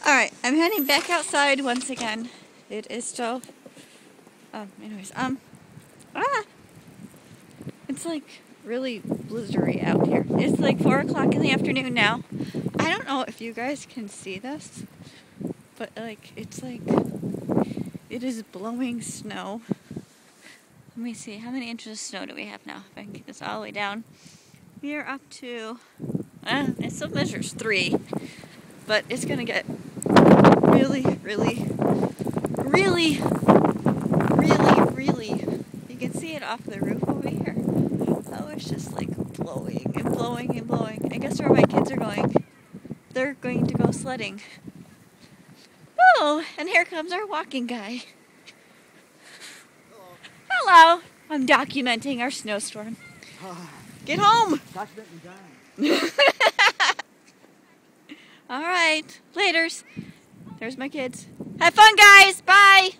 Alright, I'm heading back outside once again. It is still... It's like really blizzardy out here. It's like 4 o'clock in the afternoon now. I don't know if you guys can see this, but it's like, it is blowing snow. Let me see, how many inches of snow do we have now? If I can get this all the way down. We are up to, it still measures 3, but it's gonna get really, you can see it off the roof over here. Oh, it's just like blowing and blowing and blowing. I guess where my kids are going, they're going to go sledding. Oh, and here comes our walking guy. Hello. I'm documenting our snowstorm. Get home. All right, laters. There's my kids. Have fun, guys. Bye.